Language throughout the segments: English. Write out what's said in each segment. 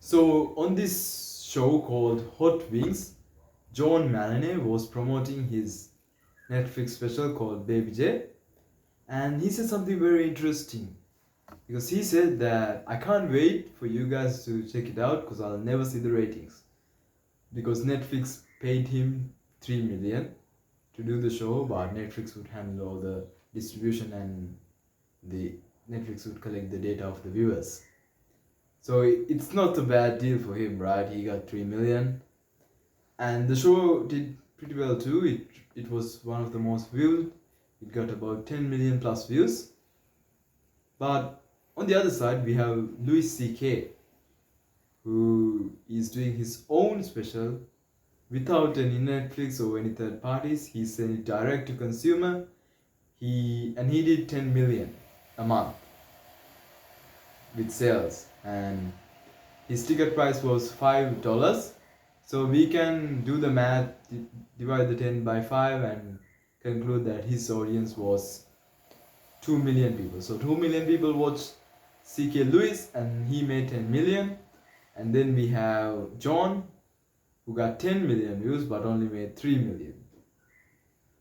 So on this show called Hot Wings, John Mulaney was promoting his Netflix special called Baby J, and he said something very interesting because he said that I can't wait for you guys to check it out because I'll never see the ratings because Netflix paid him 3 million to do the show, but Netflix would handle all the distribution and the Netflix would collect the data of the viewers. So it's not a bad deal for him, right? He got 3 million, and the show did pretty well too. It was one of the most viewed. It got about 10 million plus views. But on the other side, we have Louis C.K., who is doing his own special without any Netflix or any third parties. He sent it direct to consumer. He did 10 million a month with sales, and his ticket price was $5. So we can do the math, divide the 10 by 5 and conclude that his audience was 2 million people. So 2 million people watched CK Lewis and he made 10 million. And then we have John, who got 10 million views but only made 3 million.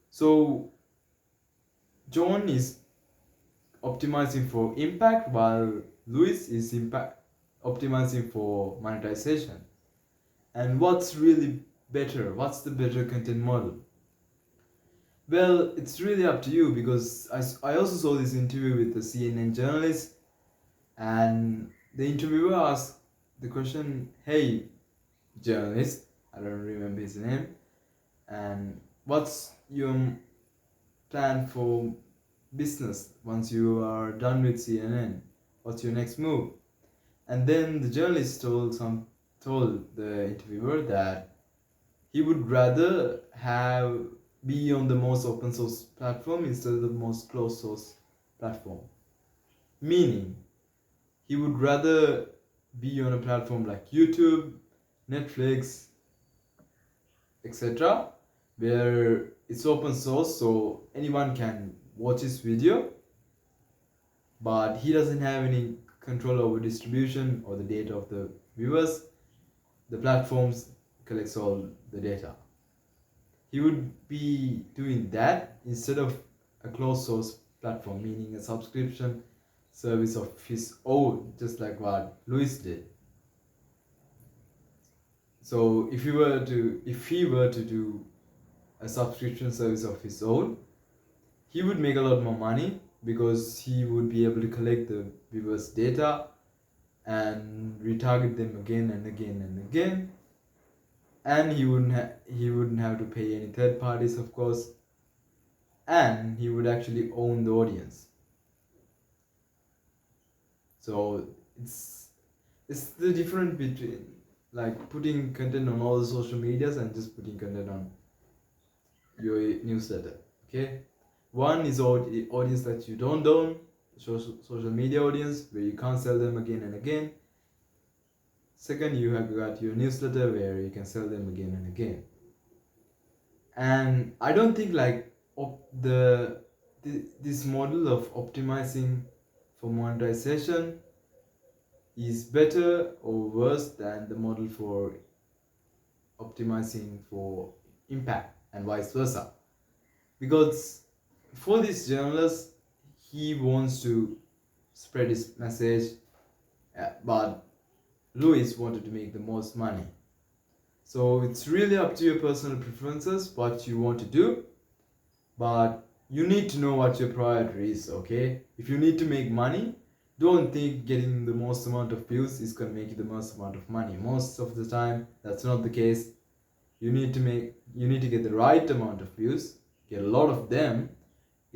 So John is optimizing for impact while Lewis is optimizing for monetization. And what's really better? What's the better content model? Well, it's really up to you because I also saw this interview with the CNN journalist, and the interviewer asked the question, "Hey, journalist, I don't remember his name, and what's your plan for business once you are done with CNN? What's your next move?" And then the journalist told the interviewer that he would rather be on the most open source platform instead of the most closed source platform. Meaning, he would rather be on a platform like YouTube, Netflix, etc., where it's open source so anyone can watch his video, but he doesn't have any control over distribution or the data of the viewers. The platforms collects all the data. He would be doing that instead of a closed source platform, meaning a subscription service of his own, just like what Lewis did. So if he were to do a subscription service of his own, he would make a lot more money because he would be able to collect the viewers' data and retarget them again and again and again, and he wouldn't have to pay any third parties, of course, and he would actually own the audience. So it's the difference between like putting content on all the social medias and just putting content on your newsletter. Okay, one is audience that you don't own, social media audience where you can't sell them again and again. Second, you have got your newsletter where you can sell them again and again. And I don't think like this model of optimizing for monetization is better or worse than the model for optimizing for impact and vice versa. Because for this journalist, he wants to spread his message, but Lewis wanted to make the most money. So it's really up to your personal preferences what you want to do, but you need to know what your priority is, okay? If you need to make money, don't think getting the most amount of views is going to make you the most amount of money. Most of the time, that's not the case. You need to get the right amount of views, get a lot of them,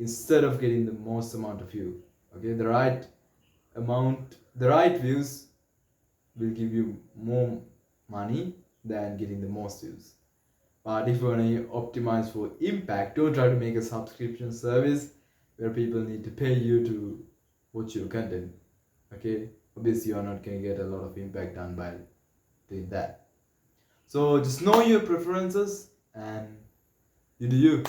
instead of getting the most amount of views. Okay, the right views will give you more money than getting the most views. But if you want to optimize for impact, don't try to make a subscription service where people need to pay you to watch your content. Okay, obviously you are not going to get a lot of impact done by doing that. So just know your preferences and you do you.